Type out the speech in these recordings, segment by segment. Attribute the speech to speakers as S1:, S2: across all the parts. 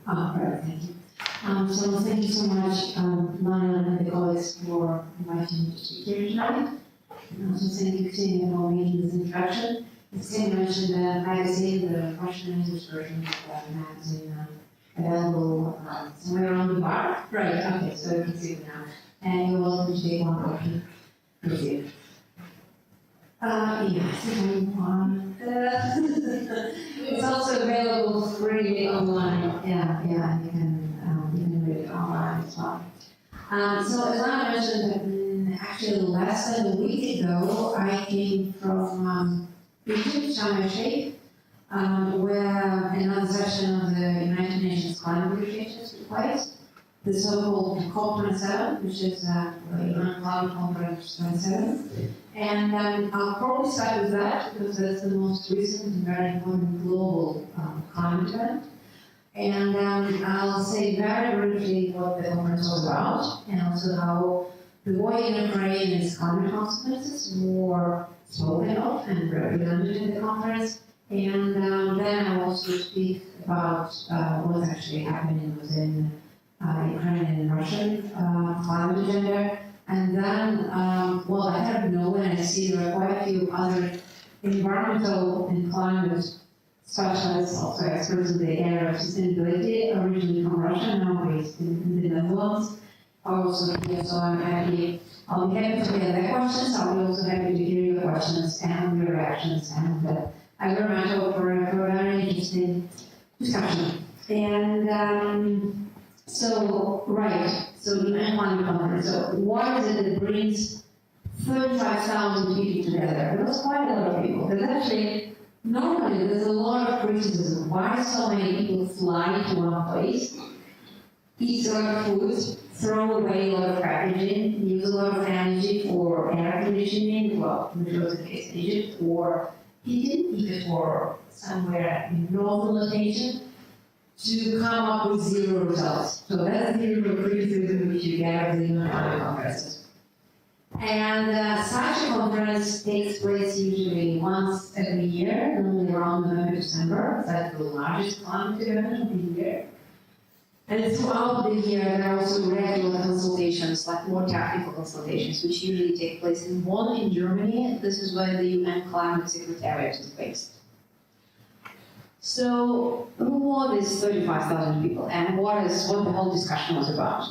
S1: Right, thank you. So thank you so much, Lana and the colleagues for inviting me to speak here tonight. And also thank you, Christine, for making this introduction. As Christine mentioned, the magazine, the Russian English version of the magazine, available somewhere around the bar. Right, okay, so you can see it now. And you're welcome to take one copy with you. Yes, it's also available freely online. Yeah, you can read it online as well. So as I mentioned, actually less than a week ago, I came from Egypt, Sharm el Sheikh, where another session of the United Nations climate negotiations took place, the so-called COP27, which is the UN Climate Conference 27. And I'll probably start with that because that's the most recent and very important global climate event. And I'll say very briefly what the conference was about and also how the war in Ukraine and its climate consequences were spoken of and represented in the conference. And then I'll also speak about what's actually happening within Ukrainian and Russian climate agenda. And then, well, I have known and I see there are quite a few other environmental and climate specialists, also experts in the area of sustainability, originally from Russia, now based in the Netherlands, are also here. So I'll be happy to hear their questions. I'll be also happy to hear your questions and your reactions. And I very much hope for a very interesting discussion. And so the UN Climate Conference. So what is it that brings 35,000 people together? That's quite a lot of people. There's actually, normally there's a lot of criticism. Why so many people fly to one place, eat a lot of food, throw away a lot of packaging, use a lot of energy for air conditioning, well, which was the case in Egypt, or heating, even for somewhere in northern location, to come up with zero results. So that's the criticism which you get at the UN Climate Conferences. And such a conference takes place usually once every year, normally around November, December. That's the largest climate event of the year. And throughout the year, there are also regular consultations, like more technical consultations, which usually take place in Bonn in Germany. This is where the UN Climate Secretariat is based. So, who are these 35,000 people, and what the whole discussion was about?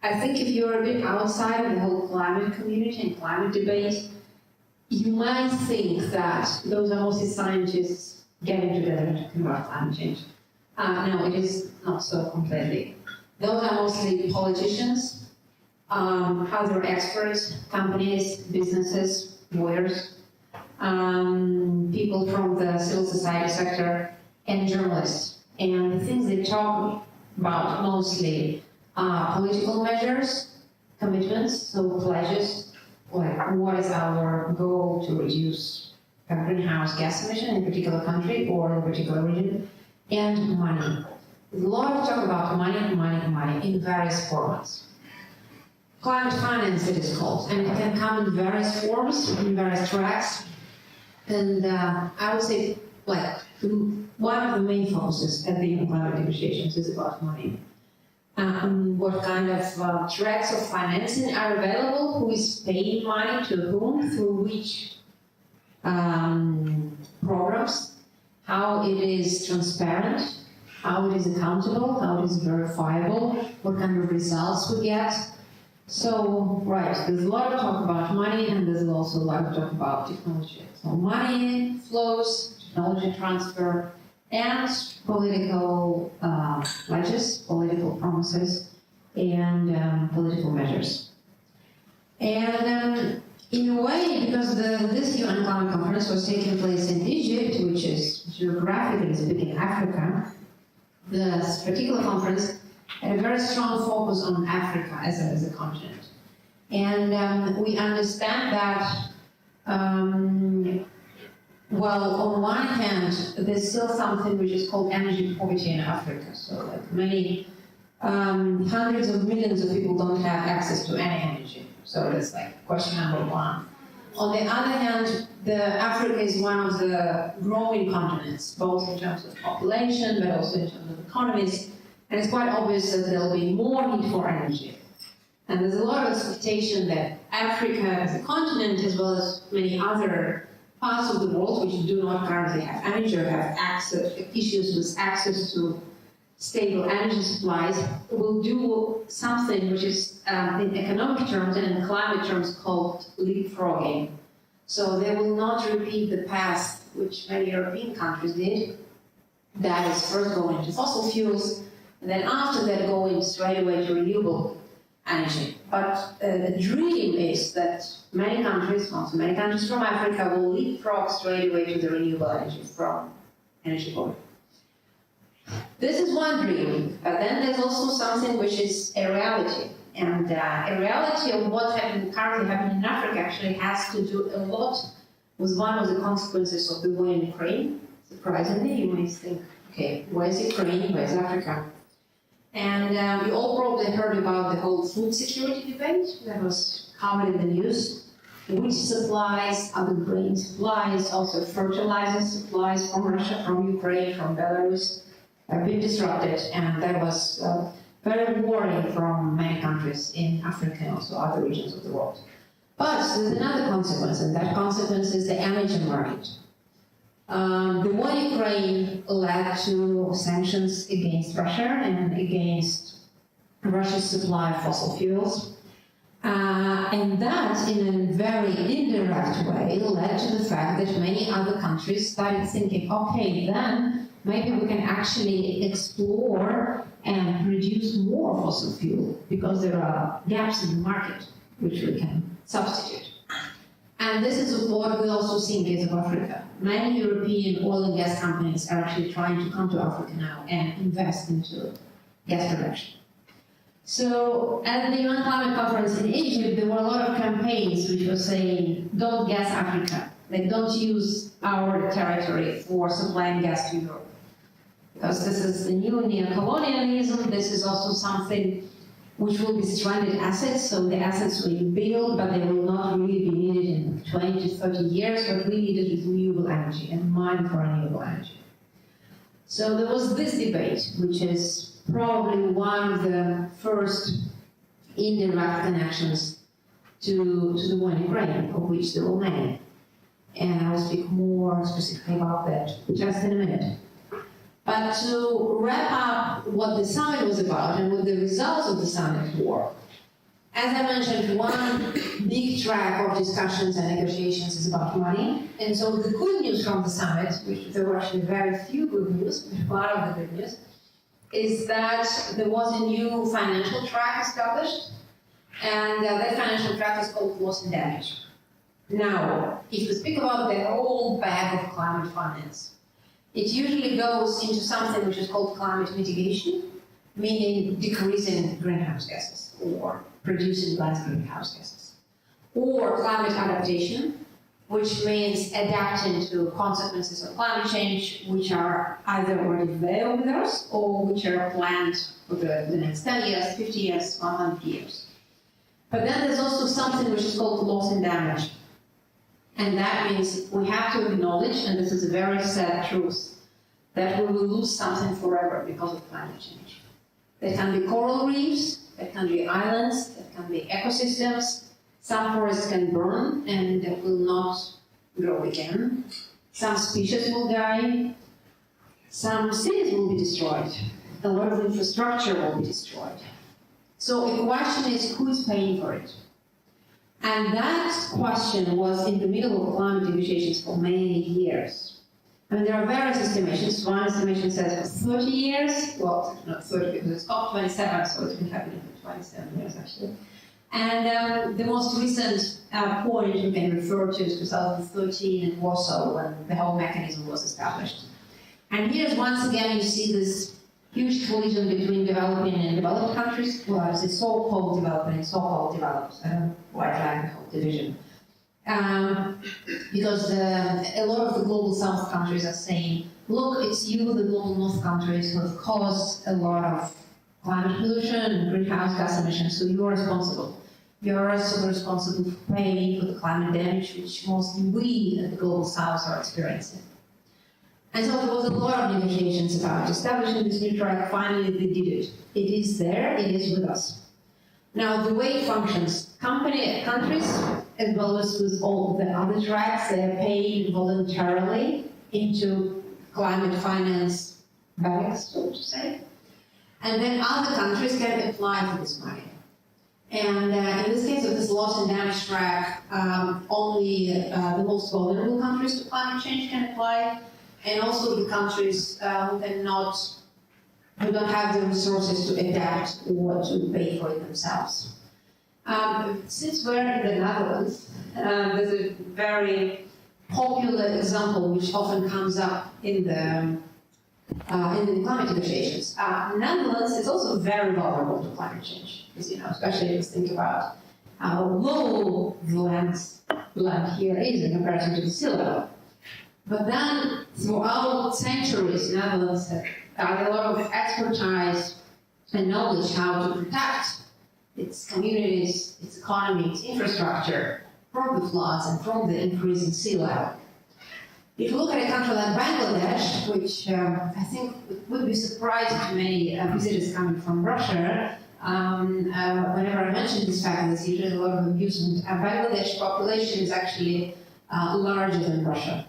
S1: I think if you're a bit outside of the whole climate community and climate debate, you might think that those are mostly scientists getting together to talk about climate change. No, it is not so completely. Those are mostly politicians, other experts, companies, businesses, lawyers, people from the civil society sector, and journalists. And the things they talk about mostly are political measures, commitments, so pledges, like what is our goal to reduce greenhouse gas emission in a particular country or in a particular region, and money. There's a lot of talk about money in various formats. Climate finance, it is called, and it can come in various forms, in various tracks. And I would say, one of the main focuses at the UN climate negotiations is about money. What kind of tracks of financing are available, who is paying money to whom, through which programs, how it is transparent, how it is accountable, how it is verifiable, what kind of results we get. So, there's a lot of talk about money, and there's also a lot of talk about technology. So money flows, technology transfer, and political pledges, political promises, and political measures. And in a way, because this UN Climate Conference was taking place in Egypt, which is geographically speaking Africa, this particular conference had a very strong focus on Africa as a continent. And we understand that on one hand, there's still something which is called energy poverty in Africa. So many hundreds of millions of people don't have access to any energy. So that's question number one. On the other hand, Africa is one of the growing continents, both in terms of population, but also in terms of economies. And it's quite obvious that there'll be more need for energy. And there's a lot of expectation that Africa as a continent, as well as many other parts of the world which do not currently have energy or have issues with access to stable energy supplies, will do something which is in economic terms and in climate terms called leapfrogging. So they will not repeat the path which many European countries did. That is first go into fossil fuels, and then after that go in straight away to renewable energy. But the dream is that many countries, not so many countries from Africa, will leapfrog straight away to the renewable energy from energy board. This is one dream, but then there's also something which is a reality. And a reality of what currently happening in Africa actually has to do a lot with one of the consequences of the war in Ukraine. Surprisingly, you may think, okay, where's Ukraine, where's Africa? And you all probably heard about the whole food security debate that was covered in the news. Wheat supplies, other grain supplies, also fertilizer supplies from Russia, from Ukraine, from Belarus have been disrupted, and that was very worrying from many countries in Africa and also other regions of the world. But there's another consequence, and that consequence is the energy market. The war in Ukraine led to sanctions against Russia and against Russia's supply of fossil fuels. And that, in a very indirect way, led to the fact that many other countries started thinking, okay, then maybe we can actually explore and produce more fossil fuel because there are gaps in the market which we can substitute. And this is what we also see in the case of Africa. Many European oil and gas companies are actually trying to come to Africa now and invest into gas production. So at the UN Climate Conference in Egypt, there were a lot of campaigns which were saying, don't gas Africa. Like, don't use our territory for supplying gas to Europe. Because this is the new neo-colonialism. This is also something which will be stranded assets. So the assets will build, but they will not really be needed in 20 to 30 years. What we needed is renewable energy and mine for renewable energy. So there was this debate, which is probably one of the first indirect connections to the war in Ukraine, of which there were many. And I will speak more specifically about that just in a minute. But to wrap up what the summit was about and what the results of the summit were, as I mentioned, one big track of discussions and negotiations is about money. And so the good news from the summit, which there were actually very few good news, but one of the good news, is that there was a new financial track established, and that financial track is called loss and damage. Now, if we speak about the whole bag of climate finance, it usually goes into something which is called climate mitigation, meaning decreasing greenhouse gases or producing less greenhouse gases. Or climate adaptation, which means adapting to consequences of climate change, which are either already there with us or which are planned for the next 10 years, 50 years, 100 years. But then there's also something which is called loss and damage. And that means we have to acknowledge, and this is a very sad truth, that we will lose something forever because of climate change. There can be coral reefs, there can be islands, there can be ecosystems. Some forests can burn and they will not grow again. Some species will die. Some cities will be destroyed. A lot of infrastructure will be destroyed. So the question is, who is paying for it? And that question was in the middle of climate negotiations for many years. I mean, there are various estimations. One estimation says for 30 years, well, not 30 because it's COP27, so it's been happening for 27 years actually. And the most recent point we can refer to is 2013 in Warsaw, when the whole mechanism was established. And here, once again, you see this huge collision between developing and developed countries. Well, I say so-called developing and so-called developed. I don't quite like the whole division. Because a lot of the global south countries are saying, look, it's you, the global north countries, who have caused a lot of climate pollution and greenhouse gas emissions, so you are responsible. You are also responsible for paying for the climate damage which mostly we at the global south are experiencing. And so there was a lot of negotiations about establishing this new track. Finally, they did it. It is there, it is with us. Now, the way it functions, countries, as well as with all the other tracks, they are paid voluntarily into climate finance bags, so to say. And then other countries can apply for this money. And in this case of this loss and damage track, only the most vulnerable countries to climate change can apply, and also the countries who don't have the resources to adapt or to pay for it themselves. Since we're in the Netherlands, there's a very popular example which often comes up in the climate negotiations. Netherlands is also very vulnerable to climate change, as you know, especially if you think about how low the land here is in comparison to the sea level. But then, throughout centuries, Netherlands have got a lot of expertise and knowledge how to protect its communities, its economy, its infrastructure from the floods and from the increasing sea level. If you look at a country like Bangladesh, which I think would be surprising to many visitors coming from Russia, whenever I mention this fact, there's usually a lot of amusement. Bangladesh population is actually larger than Russia.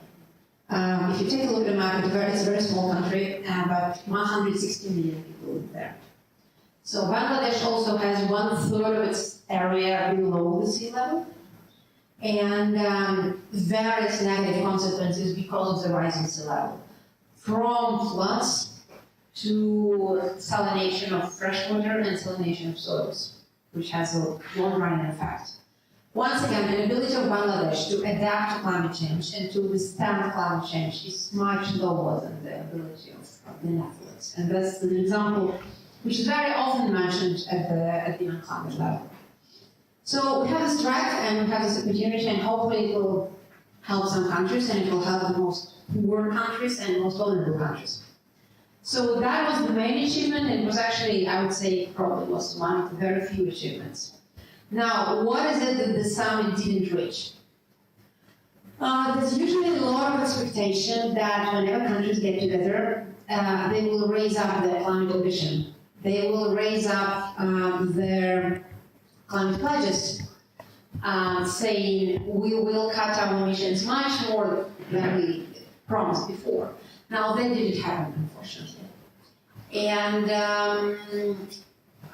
S1: If you take a look at the map, it's a very small country, but 160 million people live there. So Bangladesh also has 1/3 of its area below the sea level, and various negative consequences because of the rising sea level, from floods to salination of fresh water and salination of soils, which has a long-running effect. Once again, the ability of Bangladesh to adapt to climate change and to withstand climate change is much lower than the ability of the Netherlands. And that's an example which is very often mentioned at the climate level. So we have this track and we have this opportunity, and hopefully it will help some countries, and it will help the most poor countries and most vulnerable countries. So that was the main achievement, and it was actually, I would say, probably was one of the very few achievements. Now, what is it that the summit didn't reach? There's usually a lot of expectation that whenever countries get together, they will raise up their climate ambition. They will raise up their climate pledges, saying we will cut our emissions much more than we promised before. Now, that didn't happen, unfortunately. And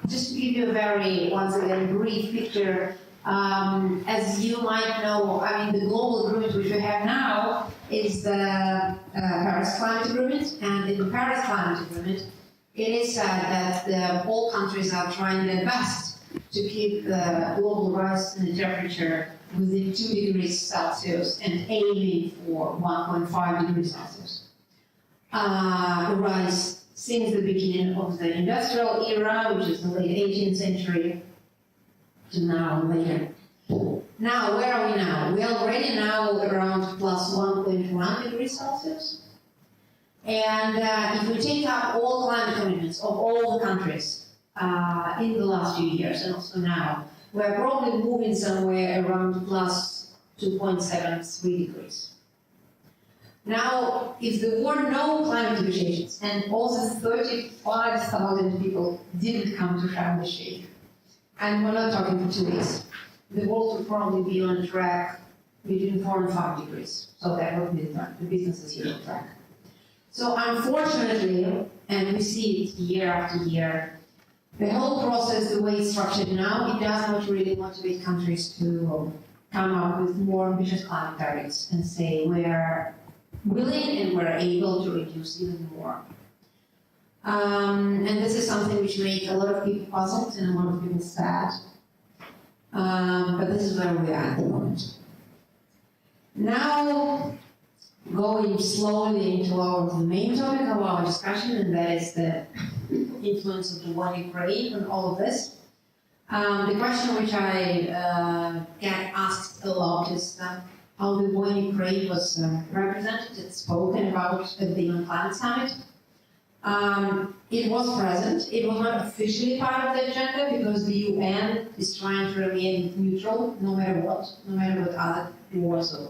S1: just to give you a very, once again, brief picture, as you might know, the global agreement which we have now is the Paris Climate Agreement, and in the Paris Climate Agreement, it is said that all countries are trying their best to keep the global rise in the temperature within 2 degrees Celsius and aiming for 1.5 degrees Celsius. Rise since the beginning of the industrial era, which is the late 18th century, to now and later. Now, where are we now? We are already now around plus 1.1 degrees Celsius. And if we take up all climate commitments of all the countries in the last few years, and also now, we're probably moving somewhere around plus 2.73 degrees. Now, if there were no climate negotiations and also 35,000 people didn't come to Sharm el-Sheikh, and we're not talking for 2 weeks, the world would probably be on track between 4 and 5 degrees. So that would be the business as usual track. So unfortunately, and we see it year after year, the whole process, the way it's structured now, it does not really motivate countries to come up with more ambitious climate targets and say we're willing and we're able to reduce even more. And this is something which makes a lot of people puzzled and a lot of people sad. But this is where we are at the moment. Now, going slowly into the main topic of our discussion, and that is the influence of the war in Ukraine and all of this. The question which I get asked a lot is how the war in Ukraine was represented and spoken about at the UN Climate Summit. It was present. It was not officially part of the agenda because the UN is trying to remain neutral no matter what other wars or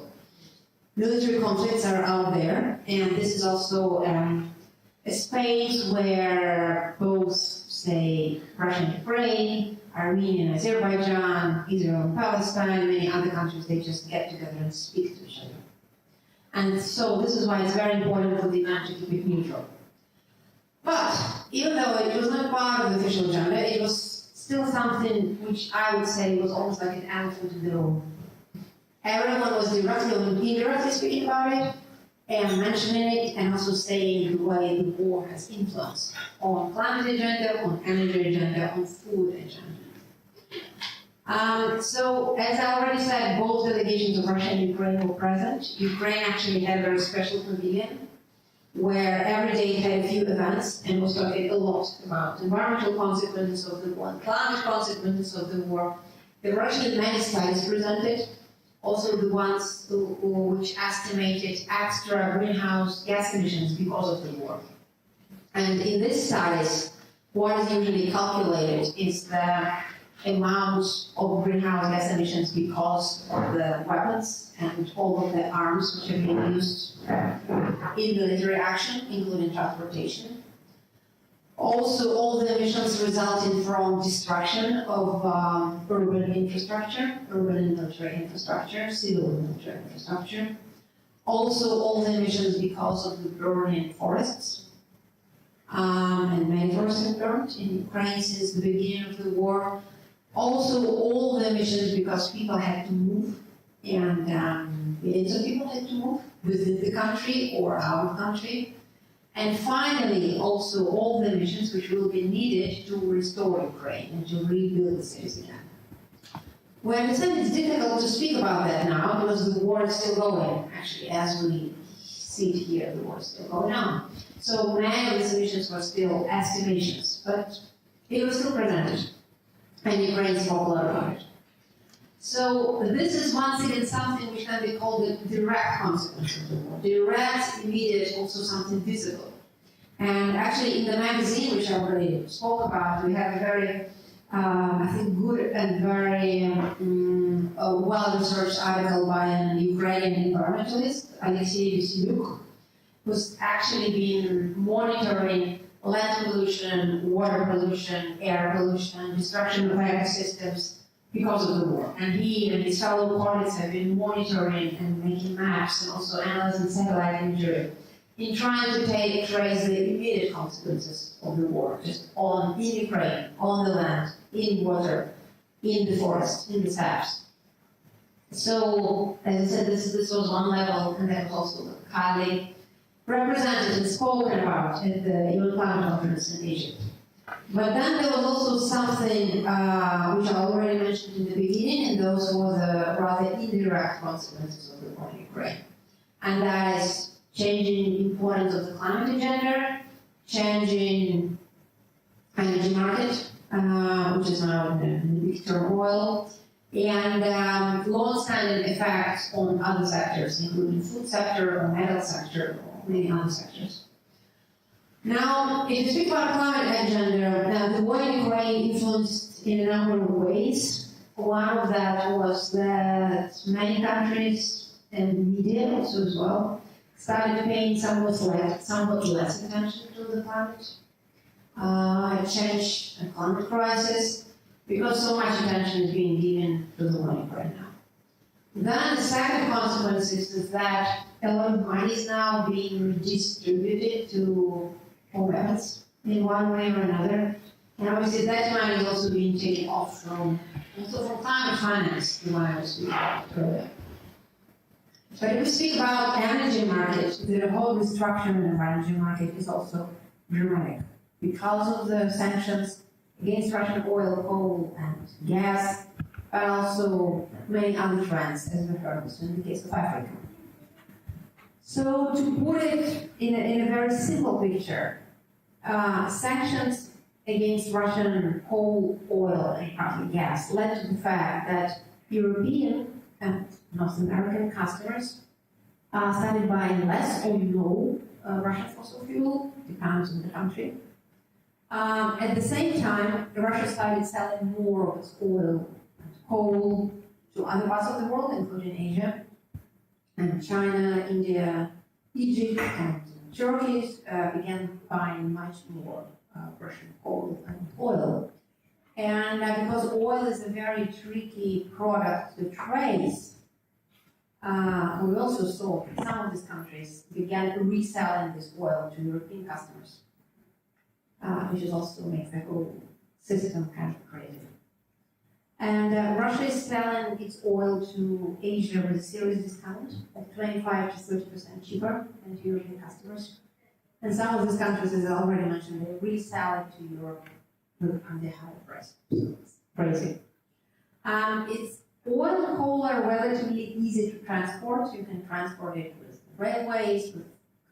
S1: military conflicts are out there, and this is also a space where both, say, Russia and Ukraine, Armenia and Azerbaijan, Israel and Palestine, and many other countries, they just get together and speak to each other. And so this is why it's very important for the event to keep it neutral. But even though it was not part of the official agenda, it was still something which I would say was almost like an elephant in the room. Everyone was directly or indirectly speaking about it, and mentioning it, and also saying the way the war has influence on climate agenda, on energy agenda, on food agenda. So, as I already said, both delegations of Russia and Ukraine were present. Ukraine actually had a very special pavilion, where every day had a few events and was talking a lot about environmental consequences of the war, climate consequences of the war. The Russian many studies presented, also the ones which estimated extra greenhouse gas emissions because of the war. And in these studies, what is usually calculated is the amount of greenhouse gas emissions because of the weapons and all of the arms which are being used in military action, including transportation. Also, all the emissions resulting from destruction of urban infrastructure, urban and military infrastructure, civil and military infrastructure. Also, all the emissions because of the burning forests. And many forests have burned in Ukraine since the beginning of the war. Also, all the emissions because people had to move, and millions of people had to move within the country or out of country. And finally, also all the emissions which will be needed to restore Ukraine and to rebuild the cities again. We understand it's difficult to speak about that now because the war is still going. Actually, as we see it here, the war is still going on. So many of these emissions were still estimations, but it was still presented. And Ukraine spoke a lot about it. So this is once again something which can be called the direct consequence of the war. Direct, immediate, also something visible. And actually in the magazine which I already spoke about, we have a very, I think, good and very well-researched article by an Ukrainian environmentalist, Alexei Veseluk, who's actually been monitoring land pollution, water pollution, air pollution, destruction of ecosystems because of the war. And he and his fellow colleagues have been monitoring and making maps and also analyzing satellite imagery in trying to trace the immediate consequences of the war, just in Ukraine, on the land, in water, in the forest, in the steppes. So, as I said, this was one level, and that was also highly represented and spoken about at the UN Climate Conference in Egypt. But then there was also something which I already mentioned in the beginning, and those were the rather indirect consequences of the war in Ukraine. And that is changing importance of the climate agenda, changing energy market, which is now in big turmoil, and long-standing effects on other sectors, including food sector or metal sector, many other sectors. Now, if you speak about climate agenda, the war in Ukraine influenced in a number of ways. One of that was that many countries and media also as well started paying somewhat less attention to the climate change and climate crisis because so much attention is being given to the war in Ukraine now. Then the second consequence is that a lot of money is now being redistributed to weapons in one way or another. And obviously that money is also being taken off from climate finance, the one I was speaking about earlier. But if we speak about energy market, the whole restructuring of energy market is also dramatic because of the sanctions against Russian oil, coal, and gas, but also many other trends, as we heard also in the case of Africa. So to put it in a very simple picture, sanctions against Russian coal, oil, and partly gas led to the fact that European and North American customers started buying less or no Russian fossil fuel, depends on the country. At the same time, Russia started selling more of its oil and coal to other parts of the world, including Asia. And China, India, Egypt, and Turkey began buying much more Russian coal and oil. And because oil is a very tricky product to trace, we also saw some of these countries began reselling this oil to European customers, which is also makes the whole system kind of crazy. And Russia is selling its oil to Asia with a serious discount of 25 to 30% cheaper than to European customers. And some of these countries, as I already mentioned, they resell it to Europe with a higher price. So it's crazy. It's oil and coal are relatively easy to transport. You can transport it with railways, with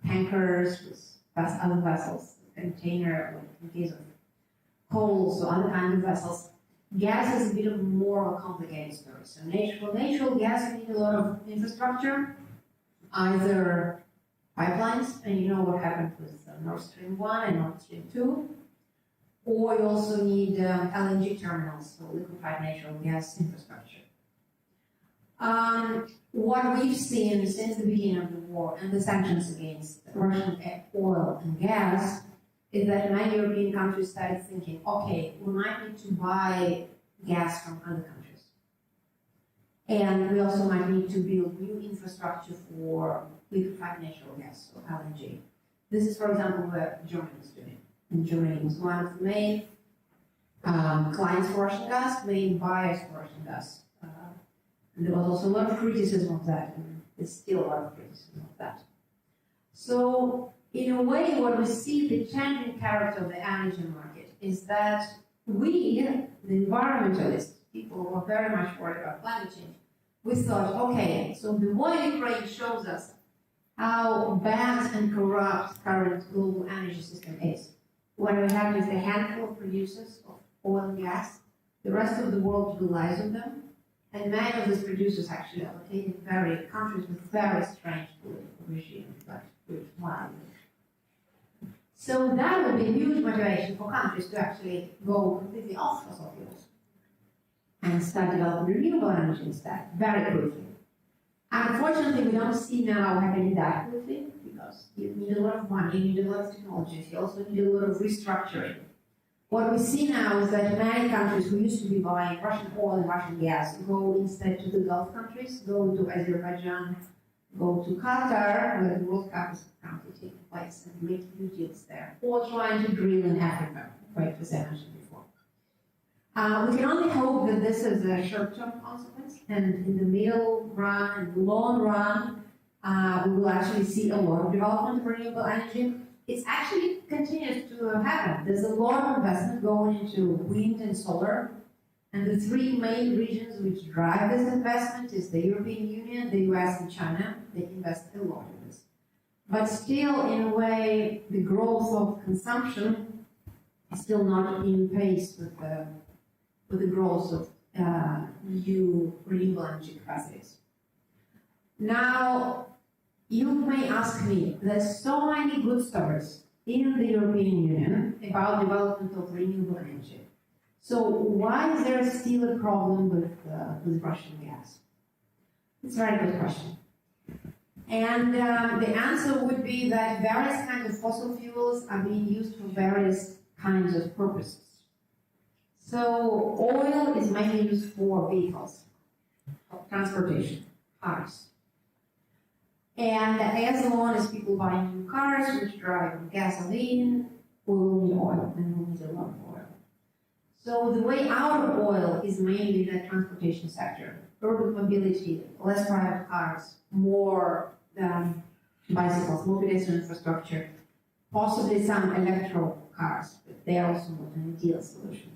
S1: tankers, with other vessels, container, in case of coal, so other kinds of vessels. Gas is a bit of more of a complicated story. So for natural gas, you need a lot of infrastructure, either pipelines, and you know what happened with Nord Stream 1 and Nord Stream 2, or you also need LNG terminals, so liquefied natural gas infrastructure. What we've seen since the beginning of the war and the sanctions against Russian oil and gas is that many European countries started thinking, okay, we might need to buy gas from other countries. And we also might need to build new infrastructure for liquefied natural gas, so LNG. This is, for example, what Germany is doing. And Germany was one of the main clients for Russian gas, main buyers for Russian gas. And there was also a lot of criticism of that, and there's still a lot of criticism of that. So, in a way, what we see the changing character of the energy market is that we, the environmentalists, people who are very much worried about climate change, we thought, okay, so the war in Ukraine shows us how bad and corrupt current global energy system is. What we have is a handful of producers of oil and gas. The rest of the world relies on them. And many of these producers actually are located in countries with very strange political regimes, like with one. So that would be a huge motivation for countries to actually go completely off fossil fuels and start developing renewable energy instead, very quickly. Unfortunately, we don't see now happening that quickly because you need a lot of money, you need a lot of technologies, you also need a lot of restructuring. What we see now is that many countries who used to be buying Russian oil and Russian gas go instead to the Gulf countries, go to Azerbaijan, go to Qatar, where the World Cup is currently taking place, and make huge deals there, or trying to drill in Africa, quite as I mentioned before. We can only hope that this is a short-term consequence, and in the middle run and the long run, we will actually see a lot of development of renewable energy. It actually continues to happen. There's a lot of investment going into wind and solar, and the three main regions which drive this investment is the European Union, the US, and China. They invest a lot in this. But still, in a way, the growth of consumption is still not in pace with the growth of new renewable energy capacities. Now, you may ask me, there's so many good stories in the European Union about development of renewable energy. So why is there still a problem with Russian gas? It's a very good question. And the answer would be that various kinds of fossil fuels are being used for various kinds of purposes. So oil is mainly used for vehicles, for transportation, cars. And as long as people buy new cars which drive on gasoline, we will need oil, and we'll need a lot of oil. So the way out of oil is mainly the transportation sector, urban mobility, less private cars, more bicycles, more pedestrian infrastructure, possibly some electrical cars, but they are also not an ideal solution.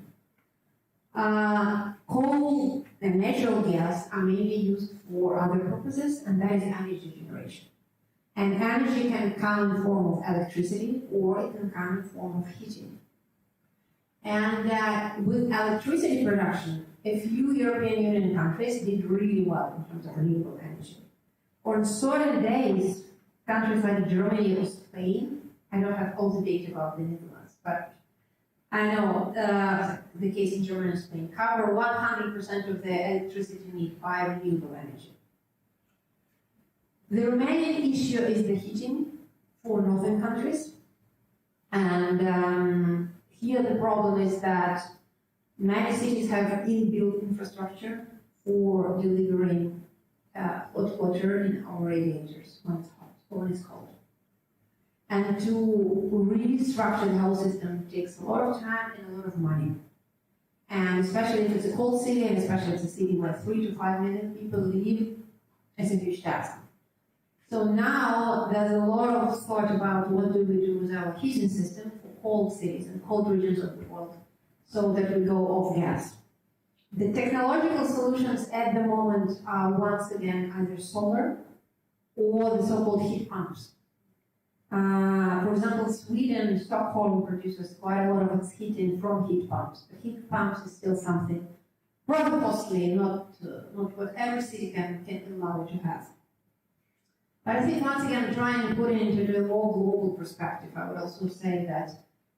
S1: Coal and natural gas are mainly used for other purposes, and that is energy generation. And energy can come in the form of electricity, or it can come in the form of heating. And with electricity production, a few European Union countries did really well in terms of renewable energy. On certain days, countries like Germany or Spain, I don't have all the data about the Netherlands, but I know the case in Germany and Spain cover 100% of the electricity need by renewable energy. The remaining issue is the heating for northern countries. And here the problem is that many cities have inbuilt infrastructure for delivering hot water in our radiators when it's hot or when it's cold. And to restructure the whole system takes a lot of time and a lot of money. And especially if it's a cold city, and especially if it's a city where 3 to 5 million people live, it's a huge task. So now there's a lot of thought about what do we do with our heating system for cold cities and cold regions of the world, so that we go off gas. The technological solutions at the moment are once again either solar or the so-called heat pumps. For example, Sweden, Stockholm produces quite a lot of its heating from heat pumps. But heat pumps is still something rather costly, not what every city can allow to have. But I think once again, trying to put it into a more global perspective, I would also say that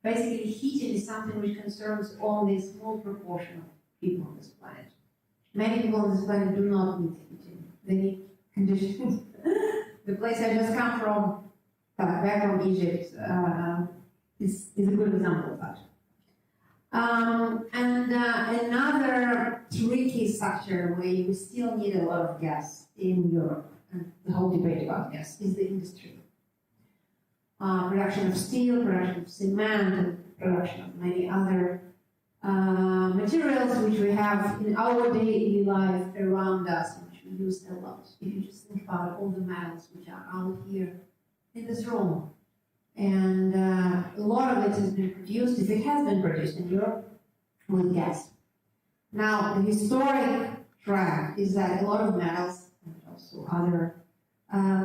S1: basically heating is something which concerns only a small proportion of people on this planet. Many people on this planet do not need heating. They need conditioning. The place I just come from, back from Egypt, is a good example of that. Another tricky sector where you still need a lot of gas in Europe, and the whole debate about gas, is the industry. Production of steel, production of cement, and production of many other materials which we have in our daily life around us, which we use a lot. If you just think about all the metals which are out here in this room. And a lot of it has been produced, if it has been produced in Europe, with gas. Now, the historic trend is that a lot of metals and also other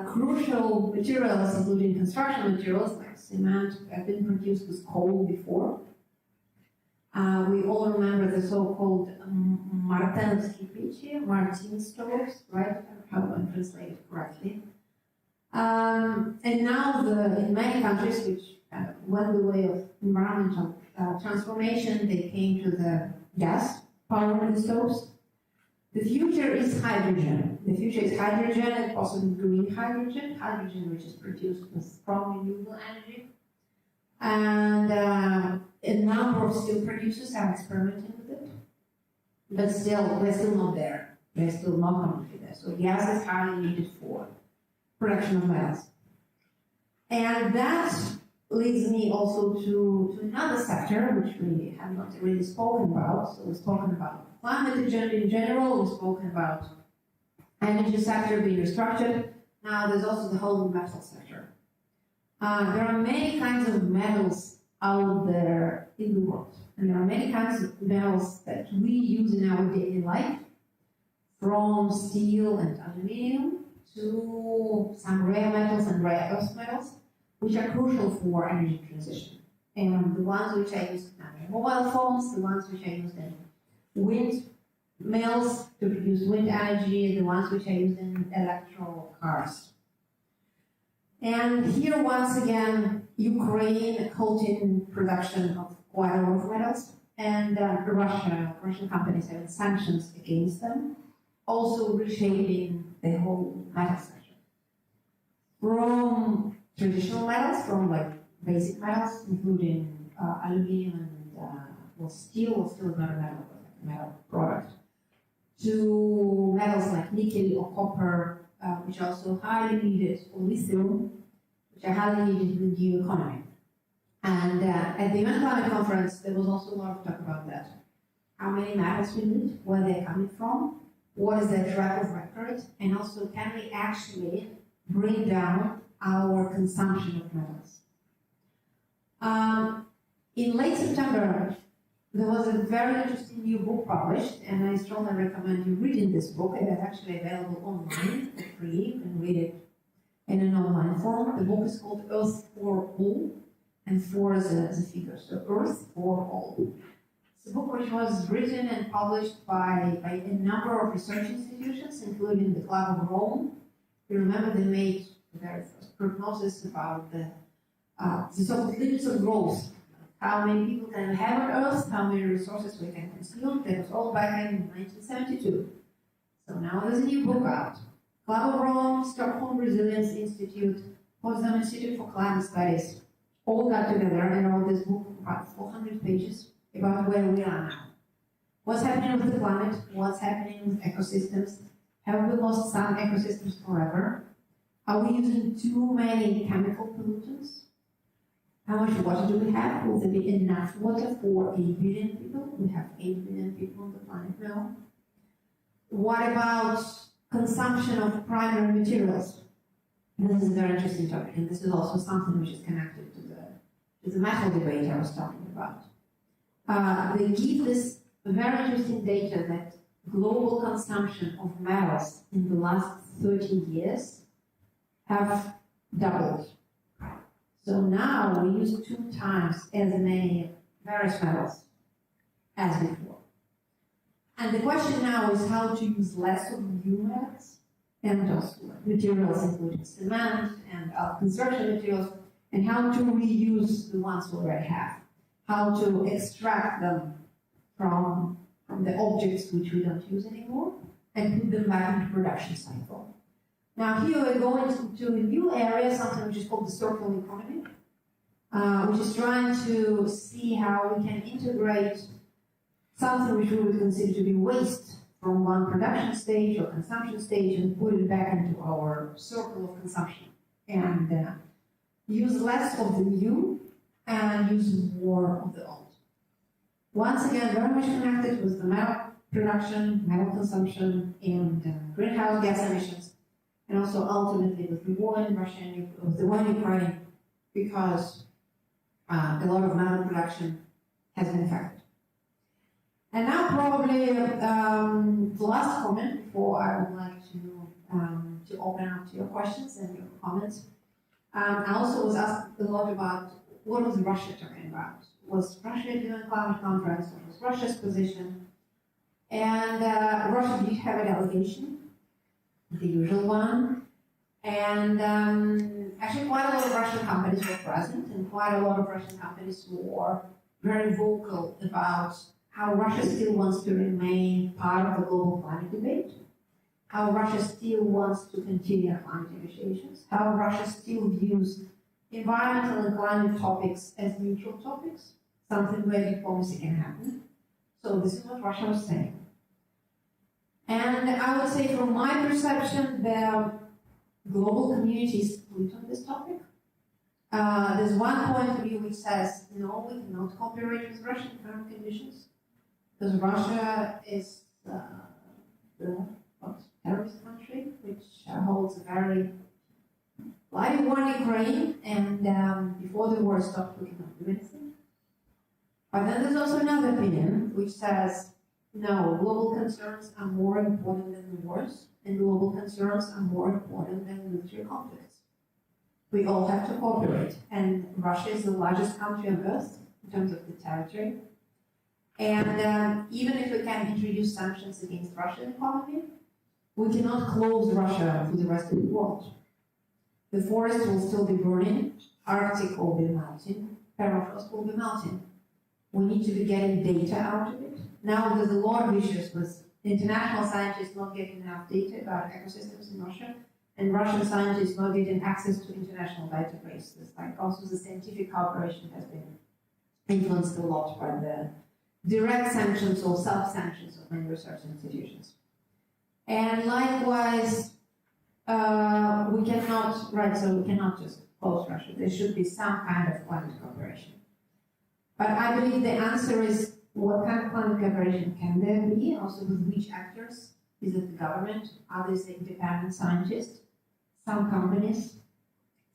S1: crucial materials, including construction materials like cement, have been produced with coal before. We all remember the so-called Martinsky pechi, Martin stoves, right? How do I translate it correctly? And now, in many countries which went the way of environmental transformation, they came to the gas-powered stoves. The future is hydrogen. The future is hydrogen and possibly green hydrogen, hydrogen which is produced from renewable energy. And a number of steel producers are experimenting with it, but still, they're still not there. They're still not completely there. So gas is highly needed for production of metals. And that leads me also to another sector which we have not really spoken about. So we've spoken about climate agenda in general, we've spoken about energy sector being restructured. Now there's also the whole metal sector. There are many kinds of metals out there in the world. And there are many kinds of metals that we use in our daily life, from steel and aluminum to some rare metals and rare earth metals, which are crucial for energy transition. And the ones which are used in our mobile phones, the ones which are used in windmills to produce wind energy, the ones which are used in electric cars. And here, once again, Ukraine halting production of quite a lot of metals, and Russian companies having sanctions against them, also reshaping the whole metal sector. From traditional metals, from like basic metals, including aluminum and steel is not a metal, but like a metal product, to metals like nickel or copper, which are also highly needed, or lithium, which are highly needed in the new economy. And at the UN Climate Conference, there was also a lot of talk about that. How many metals we need, where they're coming from, what is their track of record, and also can we actually bring down our consumption of metals. In late September, there was a very interesting new book published, and I strongly recommend you reading this book. It is actually available online for free. You can read it in an online form. The book is called Earth for All, and 4 as a figure, so Earth for All. It's a book which was written and published by a number of research institutions, including the Club of Rome. You remember they made the very first prognosis about the so-called limits of growth. How many people can have on Earth, how many resources we can consume. That was all back in 1972. So now there's a new book out
S2: Club of Rome, Stockholm Resilience Institute, Potsdam Institute for Climate Studies, all got together and wrote this book, about 400 pages, about where we are now. What's happening with the planet, what's happening with ecosystems, have we lost some ecosystems forever? Are we using too many chemical pollutants? How much water do we have? Will there be enough water for 8 billion people? We have 8 billion people on the planet now. What about consumption of primary materials? This is a very interesting topic, and this is also something which is connected to the metal debate I was talking about. They give this very interesting data that global consumption of metals in the last 30 years have doubled. So now we use 2 times as many various metals as before. And the question now is how to use less of new metals and also materials including cement and other construction materials, and how to reuse the ones we already have, how to extract them from the objects which we don't use anymore and put them back into production cycle. Now here we're going to a new area, something which is called the circular economy, which is trying to see how we can integrate something which we would consider to be waste from one production stage or consumption stage and put it back into our circle of consumption and use less of the new and use more of the old. Once again, very much connected with the metal production, metal consumption, and greenhouse gas emissions, and also ultimately with the war in Russia and with the war in Ukraine, because a lot of metal production has been affected. And now probably the last comment before I would like to open up to your questions and your comments. I also was asked a lot about what was Russia talking about. Was Russia doing a climate conference? What was Russia's position? And Russia did have a delegation, the usual one. And actually quite a lot of Russian companies were present, and quite a lot of Russian companies were very vocal about how Russia still wants to remain part of the global climate debate, how Russia still wants to continue climate negotiations, how Russia still views environmental and climate topics as neutral topics, something where diplomacy can happen. So this is what Russia was saying. And I would say from my perception, the global community is split on this topic. There's one point of view which says, no, we cannot cooperate with Russia in current conditions, because Russia is the terrorist country, which holds a very lively war in Ukraine, and before the war stopped, we cannot do anything. But then there's also another opinion which says, no, global concerns are more important than the wars, and global concerns are more important than military conflicts. We all have to cooperate, and Russia is the largest country on earth in terms of the territory. And even if we can introduce sanctions against Russian economy, we cannot close Russia to the rest of the world. The forests will still be burning, Arctic will be melting, permafrost will be melting. We need to be getting data out of it. Now there's a lot of issues with international scientists not getting enough data about ecosystems in Russia, and Russian scientists not getting access to international databases. Like also the scientific cooperation has been influenced a lot by the direct sanctions or self-sanctions of many research institutions. And likewise, we cannot just close Russia. There should be some kind of climate cooperation. But I believe the answer is what kind of climate cooperation can there be, also with which actors? Is it the government? Are these independent scientists? Some companies?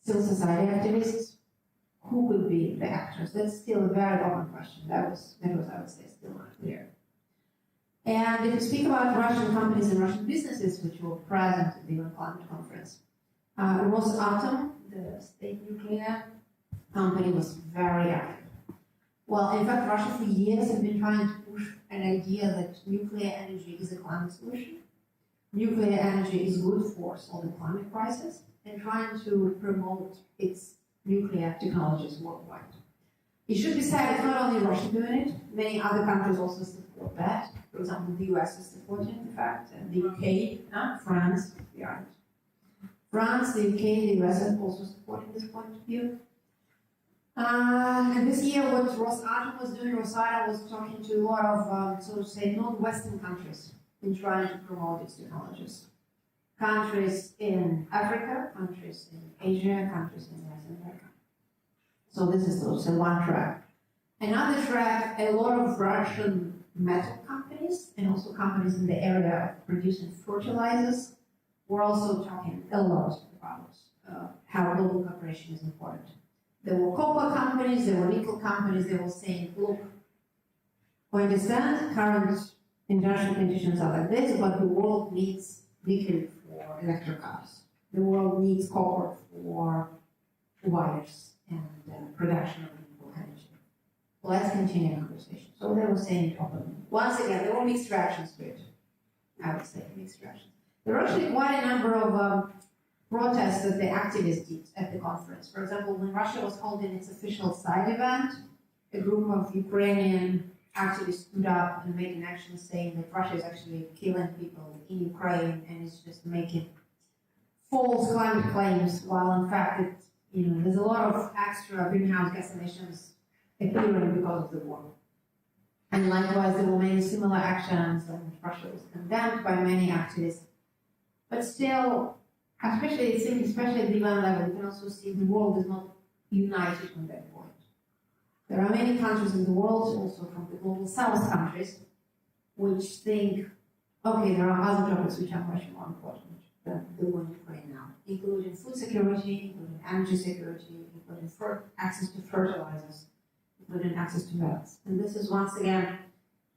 S2: Civil society activists? Who could be the actors? That's still a very open question. That was I would say, still not clear. And if you speak about Russian companies and Russian businesses which were present at the UN Climate Conference, Rosatom, the state nuclear company, was very active. Well, in fact, Russia for years has been trying to push an idea that nuclear energy is a climate solution. Nuclear energy is good for solving climate crisis, and trying to promote its nuclear technologies worldwide. It should be said it's not only Russia doing it, many other countries also support that. For example, the US is supporting the fact, and the UK, France, we aren't France, the UK, the US are also supporting this point of view. And this year, what Rosatom was doing, Rosata was talking to a lot of, so to say, non-Western countries in trying to promote these technologies. Countries in Africa, countries in Asia, countries in Latin America. So this is also one track. Another track, a lot of Russian metal companies and also companies in the area of producing fertilizers were also talking a lot about how global cooperation is important. There were copper companies, there were nickel companies, they were saying, look, we understand current international conditions are like this, but the world needs nickel for electric cars. The world needs copper for wires and production of renewable energy. Let's continue the conversation. So they were saying openly. Once again, there were mixed reactions to it. I would say mixed reactions. There were actually quite a number of protests that the activists did at the conference. For example, when Russia was holding its official side event, a group of Ukrainian activists stood up and made an action saying that Russia is actually killing people in Ukraine and is just making false climate claims, while in fact there's a lot of extra greenhouse gas emissions appearing because of the war. And likewise, there were many similar actions, and Russia was condemned by many activists. But still, especially at the UN level, you can also see the world is not united on that point. There are many countries in the world, also from the global south countries, which think, okay, there are other topics which are much more important than the one in Ukraine now, including food security, including energy security, including access to fertilizers, including access to metals. And this is once again,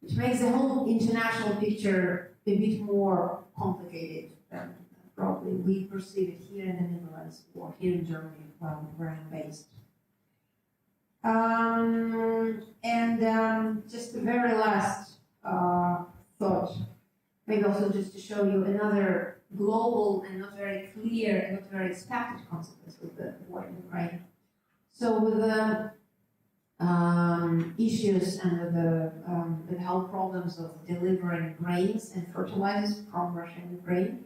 S2: which makes the whole international picture a bit more complicated than probably we perceive it here in the Netherlands or here in Germany, where I'm based. Just the very last thought, maybe also just to show you another global and not very clear and not very expected consequence of the war in Ukraine. So with the issues and with the health problems of delivering grains and fertilizers from Russia and Ukraine,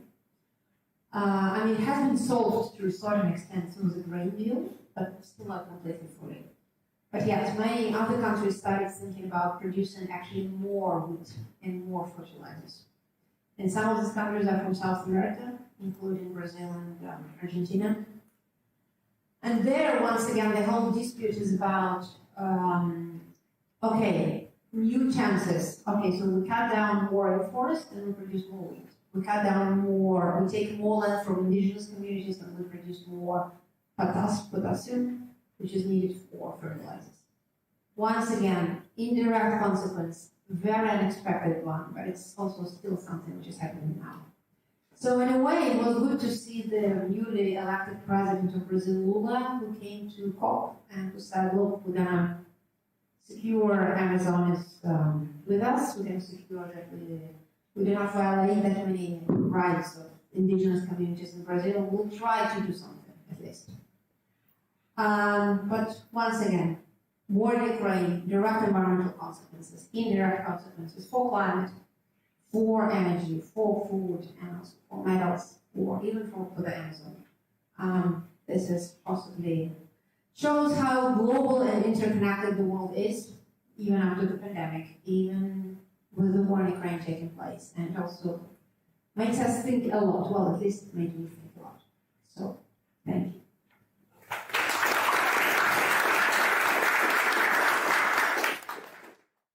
S2: it has been solved to a certain extent through the grain deal, but still not completely fully. But yes, many other countries started thinking about producing actually more wheat and more fertilizers. And some of these countries are from South America, including Brazil and Argentina. And there, once again, the whole dispute is about, new chances. Okay, so we cut down more forest and we produce more wheat. We cut down more, we take more land from indigenous communities and we produce more potassium, which is needed for fertilizers. Once again, indirect consequence, very unexpected one, but it's also still something which is happening now. So in a way, it was good to see the newly elected president of Brazil, Lula, who came to COP and who said, look, we're gonna secure Amazon is with us, we're gonna secure that we do not violate that many rights of indigenous communities in Brazil. We'll try to do something, at least. But once again, war in Ukraine, direct environmental consequences, indirect consequences for climate, for energy, for food, and also for metals, or even for the Amazon. This is possibly shows how global and interconnected the world is, even after the pandemic, even with the war in Ukraine taking place, and also makes us think a lot. Well, at least it made me think a lot. So, thank you.